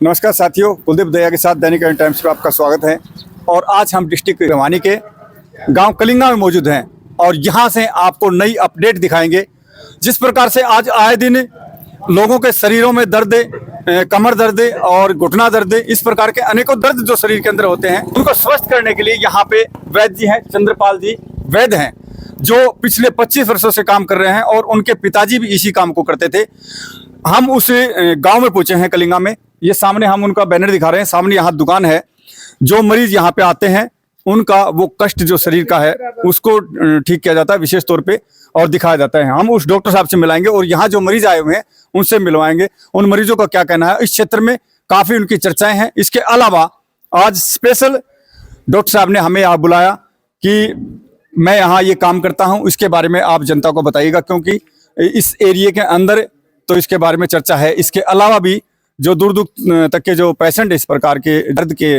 नमस्कार साथियों, कुलदीप दया के साथ दैनिक इंडियन टाइम्स पर आपका स्वागत है। और आज हम डिस्ट्रिक्ट भिवानी के गांव कलिंगा में मौजूद हैं और यहां से आपको नई अपडेट दिखाएंगे। जिस प्रकार से आज आए दिन लोगों के शरीरों में दर्द, कमर दर्द और घुटना दर्द, इस प्रकार के अनेकों दर्द जो शरीर के अंदर होते हैं उनको स्वस्थ करने के लिए यहाँ पे वैद्य जी हैं, चंद्रपाल जी वैद्य हैं, जो पिछले 25 वर्षों से काम कर रहे हैं और उनके पिताजी भी इसी काम को करते थे। हम उस गांव में पहुंचे हैं कलिंगा में। ये सामने हम उनका बैनर दिखा रहे हैं। सामने यहाँ दुकान है। जो मरीज यहाँ पे आते हैं उनका वो कष्ट जो शरीर का है उसको ठीक किया जाता है विशेष तौर पे और दिखाया जाता है। हम उस डॉक्टर साहब से मिलाएंगे और यहाँ जो मरीज आए हुए हैं उनसे मिलवाएंगे। उन मरीजों का क्या कहना है, इस क्षेत्र में काफी उनकी चर्चाएं हैं। इसके अलावा आज स्पेशल डॉक्टर साहब ने हमें यहाँ बुलाया कि मैं यहाँ ये काम करता हूँ, इसके बारे में आप जनता को बताइएगा, क्योंकि इस एरिया के अंदर तो इसके बारे में चर्चा है। इसके अलावा भी जो दूर दूर तक के जो पेशेंट इस प्रकार के दर्द के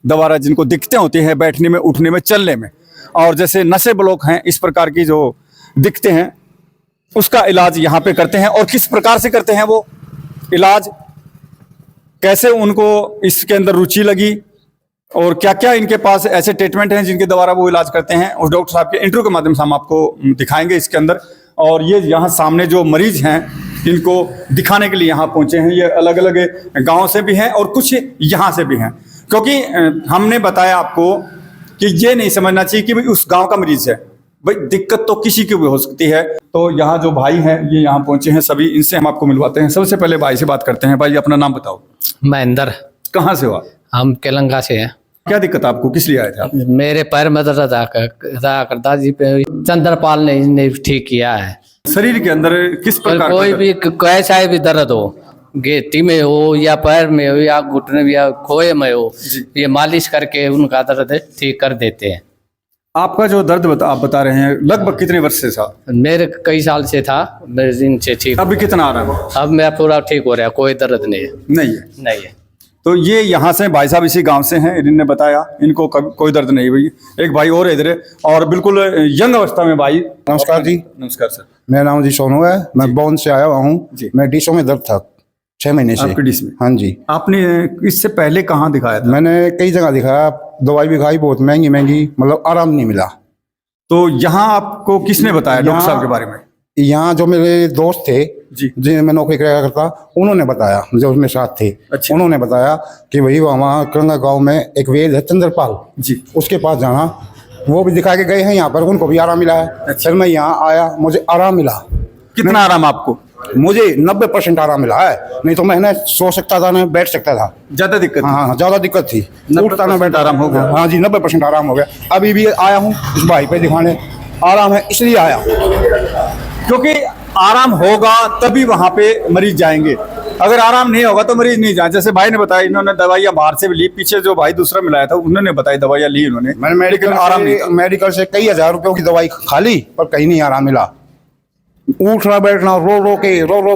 द्वारा जिनको दिक्कतें होती हैं बैठने में, उठने में, चलने में, और जैसे नशे ब्लॉक हैं, इस प्रकार की जो दिक्कतें हैं उसका इलाज यहाँ पे करते हैं। और किस प्रकार से करते हैं वो इलाज, कैसे उनको इसके अंदर रुचि लगी और क्या क्या इनके पास ऐसे ट्रीटमेंट हैं जिनके द्वारा वो इलाज करते हैं, उस डॉक्टर साहब के इंटरव्यू के माध्यम से हम आपको दिखाएंगे इसके अंदर। और ये यहाँ सामने जो मरीज हैं इनको दिखाने के लिए यहाँ पहुंचे हैं। ये अलग अलग गांव से भी हैं और कुछ यहाँ से भी हैं, क्योंकि हमने बताया आपको कि ये नहीं समझना चाहिए कि भाई उस गांव का मरीज है, भाई दिक्कत तो किसी की भी हो सकती है। तो यहाँ जो भाई हैं ये यहाँ पहुंचे हैं सभी, इनसे हम आपको मिलवाते हैं। सबसे पहले भाई से बात करते हैं। भाई अपना नाम बताओ। महेंद्र। कहाँ से हो आप? हम केलंगा से हैं। क्या दिक्कत आपको, किस लिए आए थे आप? मेरे पैर में दर्द रहा करता जी पे चंद्रपाल ने ठीक किया है। शरीर के अंदर किस प्रकार कोई भी कैसा भी दर्द हो, गेटी में हो या पैर में हो या घुटने में या खोए में हो, ये मालिश करके उनका दर्द ठीक कर देते हैं। आपका जो दर्द आप बता रहे हैं लगभग कितने वर्ष से था? मेरे कई साल से था, मेरे दिन से ठीक। अभी कितना आ रहा है? अब मैं पूरा ठीक हो रहा, कोई दर्द नहीं है। नहीं है। तो ये यहाँ से भाई साहब इसी गांव से हैं, इन्होंने बताया इनको कोई दर्द नहीं भाई। एक भाई और इधर है और बिल्कुल यंग अवस्था में भाई। नमस्कार जी। नमस्कार सर। मेरा नाम जी सोनू है, मैं बॉन से आया हुआ हूँ। मैं डिशों में दर्द था 6 महीने से। आपके डिश में? हाँ जी। आपने इससे पहले कहाँ दिखाया था? मैंने कई जगह दिखाया, दवाई भी खाई, बहुत महंगी महंगी, मतलब आराम नहीं मिला। तो यहाँ आपको किसने बताया डॉक्टर साहब के बारे में? यहाँ जो मेरे दोस्त थे जी, जिन्हें मैं नौकरी कराया करता, उन्होंने बताया, जो उसमें साथ थे। अच्छा। उन्होंने बताया कि भाई वहाँ कलंगा गाँव में एक वैद्य है चंद्रपाल जी, उसके पास जाना। वो भी दिखा के गए हैं यहाँ पर, उनको भी आराम मिला है। अच्छा। फिर मैं यहाँ आया, मुझे आराम मिला। कितना आराम आपको? मुझे 90% आराम मिला है, नहीं तो मैं सो सकता था, नहीं बैठ सकता था। ज्यादा दिक्कत? हाँ, ज्यादा दिक्कत थी। उठता ना बैठा, आराम हो गया? हाँ जी, 90% आराम हो गया। अभी भी आया हूँ इस भाई पे दिखाने, आराम है इसलिए आया, क्योंकि आराम होगा तभी वहां पे मरीज जाएंगे। अगर आराम नहीं होगा तो मरीज नहीं जाए। जैसे भाई ने बताया, इन्होंने दवाइयां बाहर से भी ली। पीछे जो भाई दूसरा मिलाया था उन्होंने बताई दवाइयां ली उन्होंने, मैंने मेडिकल से कई हजार रुपयों की दवाई खा ली पर कहीं नहीं आराम मिला। उठना बैठना रो रो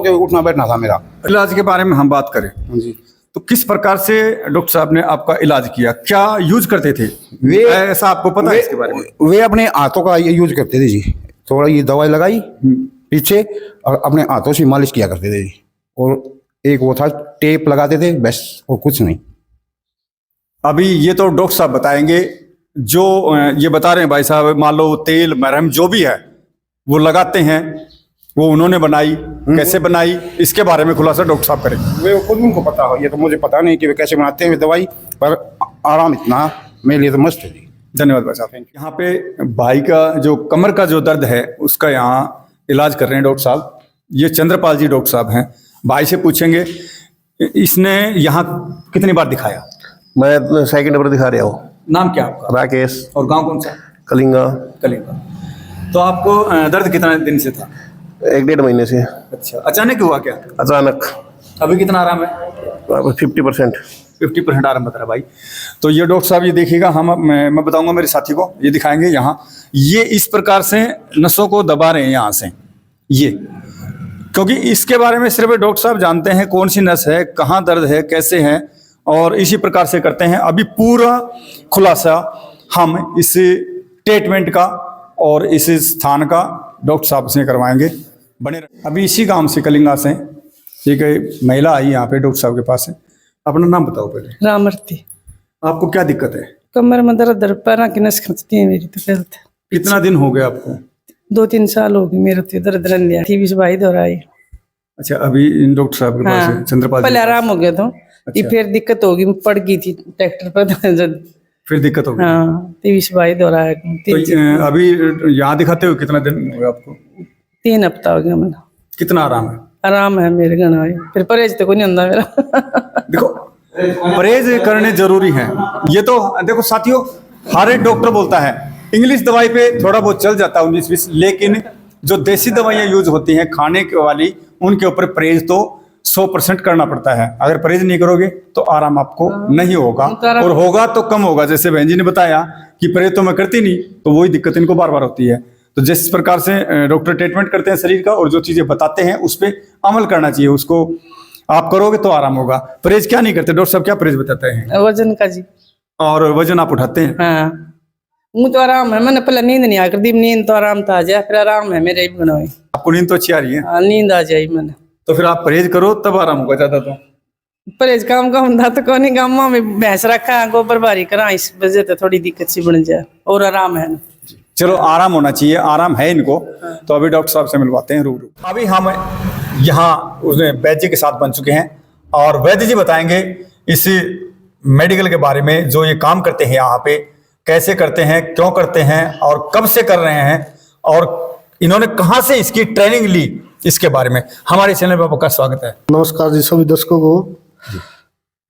के उठना बैठना था मेरा। इलाज के बारे में हम बात करें जी, तो किस प्रकार से डॉक्टर साहब ने आपका इलाज किया, क्या यूज करते थे वे, ऐसा आपको पता है इसके बारे में? वे अपने हाथों का ये यूज करते थे जी। थोड़ा ये दवाई लगाई पीछे और अपने हाथों से मालिश किया करते थे जी। और एक वो था टेप लगाते थे बस, और कुछ नहीं। अभी ये तो डॉक्टर साहब बताएंगे। जो ये बता रहे हैं भाई साहब, मान लो तेल मरहम जो भी है वो लगाते हैं, वो उन्होंने बनाई, कैसे बनाई, इसके बारे में खुलासा डॉक्टर साहब करेंगे। वे खुद उनको पता हो, ये तो मुझे पता नहीं कि वे कैसे बनाते हैं दवाई, पर आराम इतना मेरे लिए तो मस्त है जी। धन्यवाद भाई साहब। यहाँ पे भाई का जो कमर का जो दर्द है उसका यहाँ इलाज कर रहे हैं डॉक्टर साहब। ये चंद्रपाल जी डॉक्टर साहब हैं। भाई से पूछेंगे इसने यहाँ कितनी बार दिखाया? मैं सेकंड नंबर दिखा रहा हूँ। नाम क्या आपका? राकेश। और गांव कौन सा? कलिंगा। कलिंगा। तो आपको दर्द कितना दिन से था? 1-1.5 महीने से। अच्छा, अचानक हुआ क्या? अचानक। अभी कितना आराम है? 50%। 50% आराम बता रहा भाई। तो ये डॉक्टर साहब ये देखिएगा, मैं बताऊंगा मेरे साथी को, ये दिखाएंगे यहाँ। ये इस प्रकार से नसों को दबा रहे हैं यहाँ से, ये क्योंकि इसके बारे में सिर्फ डॉक्टर साहब जानते हैं कौन सी नस है, कहाँ दर्द है, कैसे है, और इसी प्रकार से करते हैं। अभी पूरा खुलासा हम इस ट्रीटमेंट का और इस स्थान का डॉक्टर साहब से करवाएंगे। बने अभी इसी गांव से, कलिंगा से, एक महिला आई यहाँ पे डॉक्टर साहब के पास है। अपना नाम बताओ पहले। रामरती। आपको क्या दिक्कत है? कमर में दर्द, पैर की नस खींचती है मेरी तो दर्द। कितना दिन हो गया आपको? 2-3 साल हो गए मेरे तो दर्द रन लिया थी, बीस भाई दोहराई। अच्छा, अभी इन डॉक्टर साहब के पास है, चंद्रपाल जी पहले के पास। आराम हो गया तो ये फिर दिक्कत होगी, पड़ गई थी ट्रैक्टर पर। फिर दिक्कत हो गई। हाँ, 23 भाई दोहराया। तो अभी यहाँ दिखाते हो कितना दिन हो गया आपको? 3 हफ्ता हो गया मैंने। कितना आराम है? आराम है मेरे गना, फिर परहेज तो कोई नहीं होता मेरा। देखो, परहेज करने जरूरी है। ये तो देखो साथियों, हर एक डॉक्टर बोलता है इंग्लिश दवाई पे थोड़ा बहुत चल जाता है 19-20, लेकिन जो देसी दवाइयाँ यूज होती हैं खाने के वाली, उनके ऊपर परहेज तो 100% करना पड़ता है। अगर परहेज नहीं करोगे तो आराम आपको नहीं होगा, और होगा तो कम होगा। जैसे बहन जी ने बताया कि परहेज तो मैं करती नहीं, तो वही दिक्कत इनको बार बार होती है। तो जिस प्रकार से डॉक्टर ट्रीटमेंट करते हैं शरीर का, और जो चीजें बताते हैं उस पर अमल करना चाहिए, उसको आप करोगे तो आराम होगा। परहेज क्या नहीं करते डॉक्टर साहब, क्या परहेज बताते हैं? वजन का जी। और वजन आप उठाते हैं? हाँ, मुँह तो आराम है। मैंने पहले नींद नहीं आ करती, नींद तो आराम था आ जाए, फिर आराम है मेरे बनाए। आपको नींद तो अच्छी आ रही है? हाँ, नींद आ जाए मैंने। तो फिर आप परहेज करो तब आराम होगा ज्यादा। तो परहेज काम का होता तो कौन गाँव में भैंस रखा है, गोबर बारी करा, इस वजह से थोड़ी दिक्कत सी बन जाए, और आराम है। चलो, आराम होना चाहिए, आराम है इनको। तो अभी डॉक्टर साहब से मिलवाते हैं रूबरू। अभी हम यहाँ उसने वैद्य के साथ बन चुके हैं, और वैद्य जी बताएंगे इस मेडिकल के बारे में, जो ये काम करते हैं यहाँ पे, कैसे करते हैं, क्यों करते हैं, और कब से कर रहे हैं, और इन्होंने कहाँ से इसकी ट्रेनिंग ली, इसके बारे में। हमारे चैनल पर आपका स्वागत है। नमस्कार जी सभी दर्शकों को।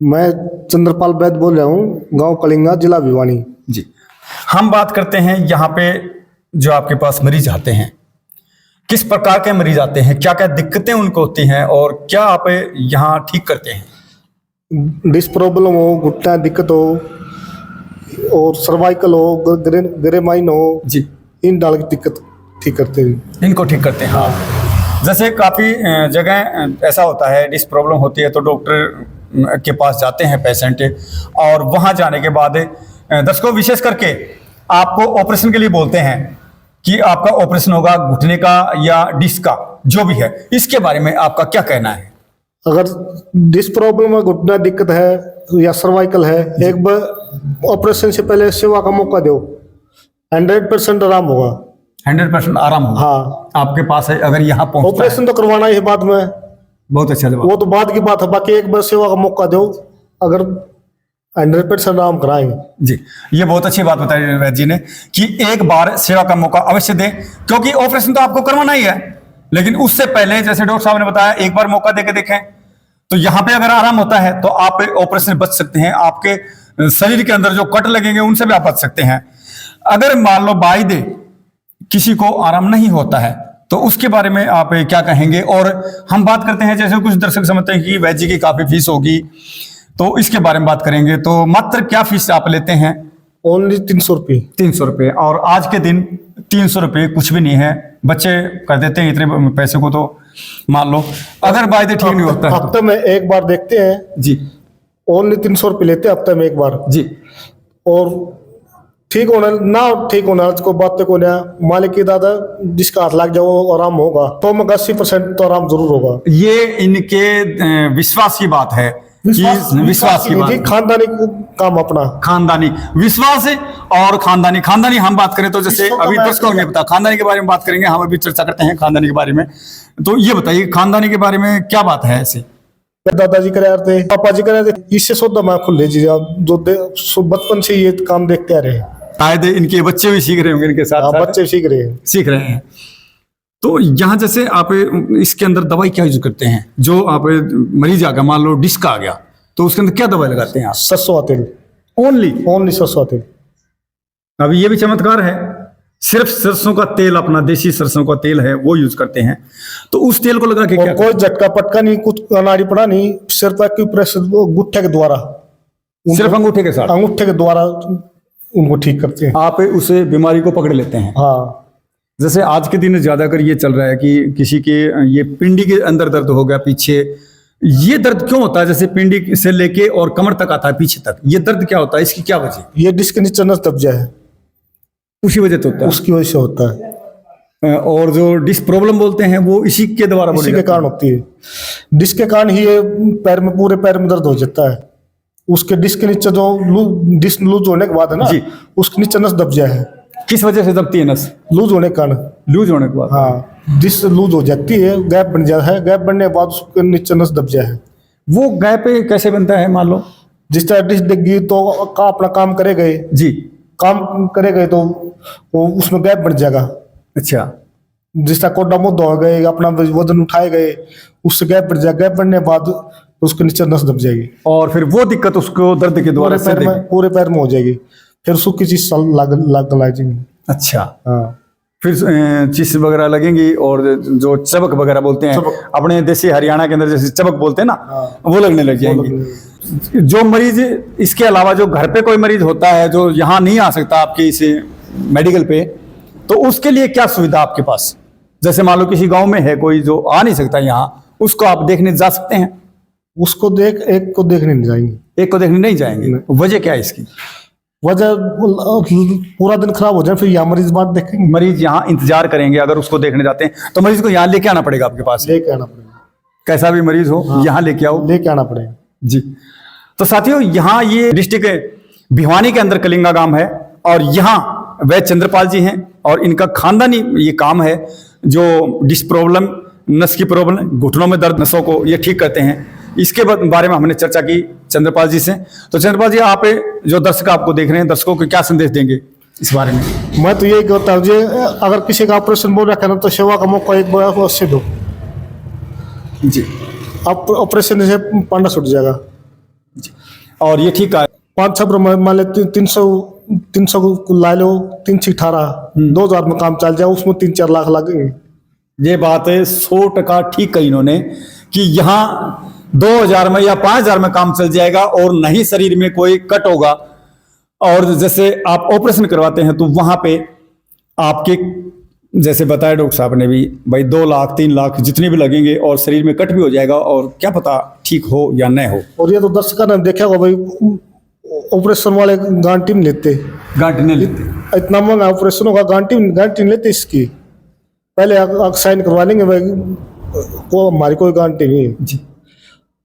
मैं चंद्रपाल वैद्य बोल रहा हूँ, गांव कलिंगा, जिला भिवानी जी। हम बात करते हैं यहाँ पे जो आपके पास मरीज आते हैं, किस प्रकार के मरीज आते हैं, क्या क्या दिक्कतें उनको होती हैं, और क्या आप यहाँ ठीक करते हैं? डिस्क प्रॉब्लम हो, घुटना दिक्कत हो, और सर्वाइकल हो, ग्रेमाइन हो जी, इन डाल की दिक्कत ठीक करते हैं। इनको ठीक करते हैं। हाँ, जैसे काफ़ी जगह ऐसा होता है, डिस्क प्रॉब्लम होती है तो डॉक्टर के पास जाते हैं पेशेंट, और वहाँ जाने के बाद दर्शकों विशेष करके आपको ऑपरेशन के लिए बोलते हैं कि आपका ऑपरेशन होगा घुटने का या डिस्क का, जो भी है, इसके बारे में आपका क्या कहना है? अगर डिस्क प्रॉब्लम है, घुटना दिक्कत है या सर्वाइकल है, एक बार ऑपरेशन से पहले सेवा का मौका दो, 100% आराम होगा। 100% आराम होगा? हाँ, आपके पास है। अगर यहाँ ऑपरेशन तो करवाना ही बाद में, बहुत अच्छा जवाब। वो तो बाद की बात है, बाकी एक बार सेवा का मौका दो, अगर 100% आराम कराएंगे जी। ये बहुत अच्छी बात बताई वैद्य जी ने कि एक बार सेवा का मौका अवश्य दें, क्योंकि ऑपरेशन तो आपको करवाना ही है, लेकिन उससे पहले जैसे डॉक्टर साहब ने बताया एक बार मौका देके देखें, तो यहाँ पे अगर आराम होता है तो आप ऑपरेशन बच सकते हैं। आपके शरीर के अंदर जो कट लगेंगे उनसे भी आप बच सकते हैं। अगर मान लो बाई दे किसी को आराम नहीं होता है तो उसके बारे में आप क्या कहेंगे? और हम बात करते हैं, जैसे कुछ दर्शक समझते हैं कि वैद्य जी की काफी फीस होगी, तो इसके बारे में बात करेंगे। तो मात्र क्या फीस आप लेते हैं? ओनली 300 रुपये। 300 रुपये। और आज के दिन 300 रुपये कुछ भी नहीं है, बच्चे कर देते हैं इतने पैसे को। तो मान लो अगर वायदे ठीक नहीं होता है, हफ्ते में एक बार देखते हैं जी, ओनली 300 रुपये लेते हैं हफ्ते में एक बार जी। और ठीक होना ना ठीक होना को बात को ना मालिक की दादा जिसका हाथ लग जाओ आराम होगा, तो मैं 80% तो आराम जरूर होगा। ये इनके विश्वास की बात है, विश्वास की बात, खानदानी काम अपना, खानदानी विश्वास है। और खानदानी हम बात करें तो जैसे अभी दर्शकों ने पता खानदानी के बारे में बात करेंगे, हम अभी चर्चा करते हैं खानदानी के बारे में। तो ये बताइए खानदानी के बारे में क्या बात है ऐसे? दादाजी करे थे, पापा जी करे थे, इससे सोचा मैं खुले जी जो बचपन से ये काम देखते आ रहे हैं। शायद इनके बच्चे भी सीख रहे होंगे इनके साथ, बच्चे सीख रहे हैं। तो यहाँ जैसे आप इसके अंदर दवाई क्या यूज करते हैं? जो आप मरीज आ गया, मान लो डिस्क आ गया, तो उसके अंदर क्या दवाई लगाते हैं आप? सरसों तेल, ओनली सरसों तेल। अभी ये भी चमत्कार है, सिर्फ सरसों का तेल, अपना देसी सरसों का तेल है वो यूज करते हैं। तो उस तेल को लगा के क्या कोई झटका पटका नहीं, कुछ अनाड़ी पड़ा नहीं, सिर्फ अंगूठे के द्वारा, सिर्फ अंगूठे के साथ, अंगूठे के द्वारा उनको ठीक करते हैं। आप उसे बीमारी को पकड़ लेते हैं। हाँ, जैसे आज के दिन ज्यादातर ये चल रहा है कि किसी के ये पिंडी के अंदर दर्द हो गया, पीछे ये दर्द क्यों होता है? जैसे पिंडी से लेके और कमर तक आता है, पीछे तक, ये दर्द क्या होता है? इसकी क्या वजह? ये डिस्क नीचे नस दब जाए, उसी वजह से होता है, उसकी वजह से होता है। और जो डिस्क प्रॉब्लम बोलते हैं वो इसी के द्वारा इसी बोली के जाती कारण होती है। डिस्क के कारण ही ये पैर में, पूरे पैर में दर्द हो जाता है। उसके डिस्क के नीचे जो डिस्क लूज होने के बाद है ना जी। उसके नीचे नस दब जाए है, किस वजह से दबती है नस? लूज होने के कारण। लूज होने के बाद? हाँ, डिस्क लूज हो जाती है, गैप बन जाता है, गैप बनने के बाद उसके नीचे नस दब जाए है। वो गैप कैसे बनता है? मान लो जिस तरह डिस्क डिग्गी तो अपना काम करे गए, जी, काम करे गए तो वो उसमें गैप बन जाएगा। अच्छा, जिस तरह कोडा मुद्दा हो गए, अपना वजन उठाए गए, उससे गैप बन जाएगा, गैप बनने के बाद उसके नीचे नस दब जाएगी और फिर वो दिक्कत उसको दर्द के द्वारा से देगी। पूरे पैर में हो जाएगी, फिर सूखी चीज लग जाएगी। अच्छा, हाँ, फिर चीज वगैरह लगेंगी और जो चबक वगैरह बोलते हैं चबक। अपने देसी हरियाणा के अंदर जैसे चबक बोलते हैं ना, वो लगने लग जाएंगी। जो मरीज इसके अलावा जो घर पे कोई मरीज होता है जो यहाँ नहीं आ सकता आपके इस मेडिकल पे, तो उसके लिए क्या सुविधा आपके पास? जैसे मान लो किसी गांव में है कोई जो आ नहीं सकता यहाँ, उसको आप देखने जा सकते हैं? उसको एक को देखने नहीं जाएंगे। एक को देखने नहीं जाएंगे, वजह क्या है इसकी? वजह पूरा दिन खराब हो जाए, फिर यहाँ मरीज बात देखेंगे। मरीज यहाँ इंतजार करेंगे, अगर उसको देखने जाते हैं तो मरीज को यहाँ लेके आना पड़ेगा आपके पास। लेके आना पड़ेगा, कैसा भी मरीज हो यहाँ लेके आओ, लेके आना पड़ेगा जी। तो साथियों, यहाँ ये डिस्ट्रिक्ट भिवानी के अंदर कलिंगा गांव है और यहाँ वैद्य चंद्रपाल जी हैं और इनका खानदानी ये काम है जो डिस्क प्रॉब्लम, नस की प्रॉब्लम, घुटनों में दर्द, नसों को ये ठीक करते हैं। इसके बारे में हमने चर्चा की चंद्रपाल जी से। तो चंद्रपाल जी, आप जो दर्शक आपको देख रहे हैं, दर्शकों को क्या संदेश देंगे इस बारे में? मैं तो यही कहता हूँ, अगर किसी का ऑपरेशन बोल रखा है ना तो सेवा का मौका एक बार अवश्य दो जी। आप ऑपरेशन से पांडा छूट जाएगा। और ये ठीक है, 5-6 मान ले 300 को ला लो, 318 2000 में काम चल जाए, उसमें 3-4 लाख लगेंगे। ये बात है 100% ठीक कही इन्होंने कि यहाँ 2000 में या 5000 में काम चल जाएगा और नहीं शरीर में कोई कट होगा। और जैसे आप ऑपरेशन करवाते हैं तो वहां पे आपके जैसे बताया डॉक्टर साहब ने भी, भाई 2 लाख 3 लाख जितने भी लगेंगे और शरीर में कट भी हो जाएगा और क्या पता ठीक हो या न हो। और ये तो दर्शकों ने देखा होगा भाई, ऑपरेशन वाले गारंटी नहीं लेते, गांठ नहीं लेते। इतना महंगा ऑपरेशन होगा, गारंटी नहीं लेते इसकी। पहले साइन करवा लेंगे भाई, को हमारी कोई गारंटी नहीं है जी।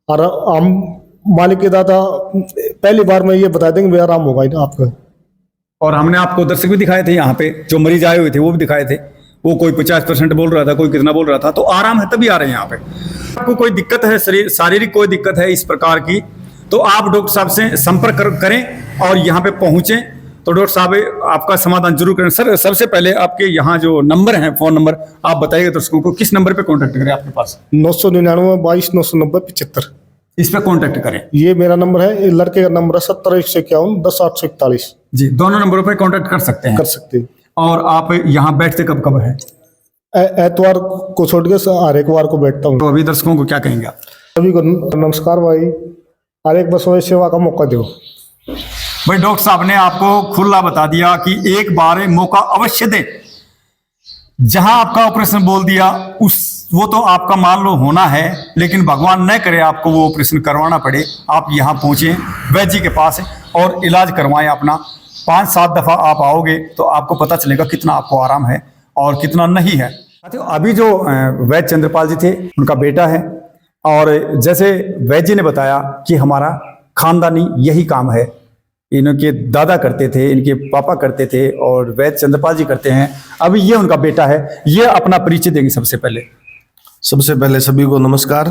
और हम मालिक के दादा पहली बार में ये बता देंगे भाई आराम होगा आपका। और हमने आपको दर्शक भी दिखाए थे, यहाँ पे जो मरीज आए हुए थे वो भी दिखाए थे। वो कोई 50% बोल रहा था, कोई कितना बोल रहा था, तो आराम है तभी आ रहे हैं यहाँ पे। आपको कोई दिक्कत है, शारीरिक कोई दिक्कत है इस प्रकार की, तो आप डॉक्टर साहब से संपर्क करें और यहाँ पे पहुंचे तो डॉक्टर साहब आपका समाधान जरूर करें। सर, सबसे पहले आपके यहाँ जो नंबर है, फोन नंबर आप बताइएगा दर्शकों को, किस नंबर पे कांटेक्ट करें आपके पास? 999 22 990 75, इस पे कांटेक्ट करें। ये मेरा नंबर है। ये लड़के का नंबर है 70 151 10 841 जी, दोनों नंबरों पे कांटेक्ट कर सकते हैं। कर सकते हैं। और आप यहाँ बैठते कब कब है? एतवार को छोड़ के हर एक वार को बैठता हूँ। तो अभी दर्शकों को क्या कहेंगे आप? सभी को नमस्कार भाई, हर एक बस सेवा का मौका दो। भाई डॉक्टर साहब ने आपको खुला बता दिया कि एक बार मौका अवश्य दे। जहां आपका ऑपरेशन बोल दिया वो तो आपका मान लो होना है, लेकिन भगवान न करे आपको वो ऑपरेशन करवाना पड़े, आप यहाँ पहुंचे वैद्य जी के पास और इलाज करवाएं अपना। 5-7 दफा आप आओगे तो आपको पता चलेगा कितना आपको आराम है और कितना नहीं है। अभी जो वैद्य चंद्रपाल जी थे, उनका बेटा है और जैसे वैद्य जी ने बताया कि हमारा खानदानी यही काम है, इनके दादा करते थे, इनके पापा करते थे और वैद्य चंद्रपाल जी करते हैं। अभी ये उनका बेटा है, ये अपना परिचय देंगे। सबसे पहले सभी को नमस्कार।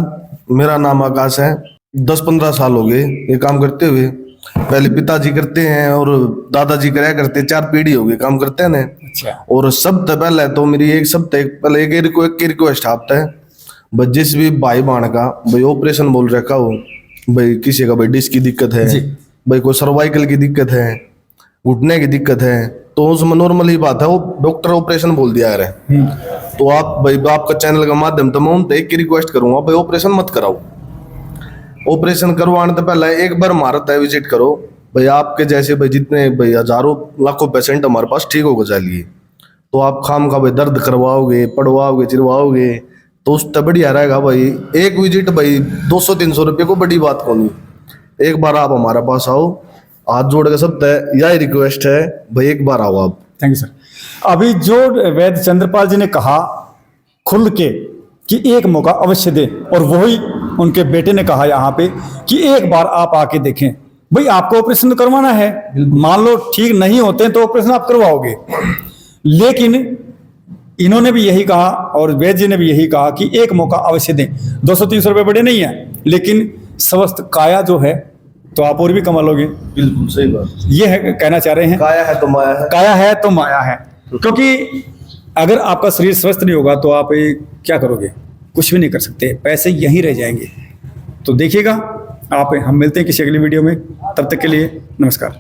मेरा नाम आकाश है। 10-15 साल हो गए ये काम करते हुए। पहले पिताजी करते हैं और दादाजी कराया करते, 4 पीढ़ी हो गई काम करते हैं। अच्छा। और सबसे पहले तो मेरी एक रिक्वेस्ट आता है भाई, जिस भी भाई बहन का भाई ऑपरेशन बोल रखा हो, भाई किसी का भाई डिस्क की दिक्कत है, भाई कोई सर्वाइकल की दिक्कत है, घुटने की दिक्कत है, तो उसमें नॉर्मल ही बात है, वो डॉक्टर ऑपरेशन बोल दिया है। तो आप भाई आपका चैनल का माध्यम तो मैं उनसे एक ही रिक्वेस्ट करूंगा, भाई ऑपरेशन मत कराओ। ऑपरेशन करवाने तो पहले एक बार भारत है विजिट करो। भाई आपके जैसे भाई जितने भाई हजारों लाखों पेशेंट हमारे पास ठीक होकर चलिए, तो आप खाम का भाई दर्द करवाओगे, पड़वाओगे, चिरवाओगे, तो उस तब बढ़िया रहेगा। भाई एक विजिट भाई 200-300 रुपये को बड़ी बात को नहीं। एक बार आप हमारे पास आओ, हाथ जोड़ के सब यही रिक्वेस्ट है भाई, एक बार आओ आप। Thank you sir. अभी जो वैद्य चंद्रपाल जी ने कहा खुल के कि एक मौका अवश्य दे, और वही उनके बेटे ने कहा यहाँ पे कि एक बार आप आके देखें। भाई आपको ऑपरेशन तो करवाना है, मान लो ठीक नहीं होते हैं तो ऑपरेशन आप करवाओगे, लेकिन इन्होंने भी यही कहा और वैद्य जी ने भी यही कहा कि एक मौका अवश्य दें। 200-300 रुपये बड़े नहीं है, लेकिन स्वस्थ काया जो है तो आप और भी कमा लोगे। बिल्कुल सही बात। ये है कहना चाह रहे हैं, काया है तो माया है। काया है तो माया है, क्योंकि अगर आपका शरीर स्वस्थ नहीं होगा तो आप क्या करोगे, कुछ भी नहीं कर सकते, पैसे यहीं रह जाएंगे। तो देखिएगा आप, हम मिलते हैं किसी अगली वीडियो में, तब तक के लिए नमस्कार।